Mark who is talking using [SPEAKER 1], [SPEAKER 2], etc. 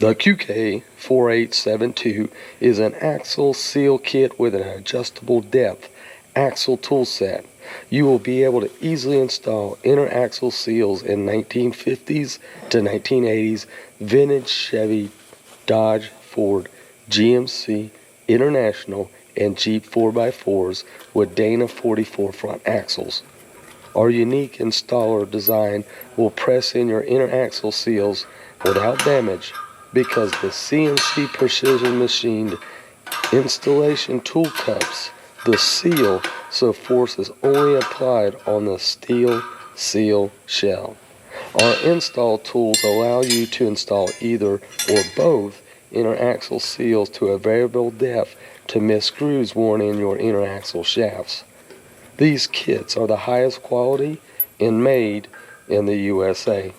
[SPEAKER 1] The QK4872 is an axle seal kit with an adjustable depth axle tool set. You will be able to easily install inner axle seals in 1950s to 1980s vintage Chevy, Dodge, Ford, GMC, International, and Jeep 4x4s with Dana 44 front axles. Our unique installer design will press in your inner axle seals without damage because the CNC precision machined installation tool cups the seal so force is only applied on the steel seal shell. Our install tools allow you to install either or both inner axle seals to a variable depth to miss screws worn in your inner axle shafts. These kits are the highest quality and made in the USA.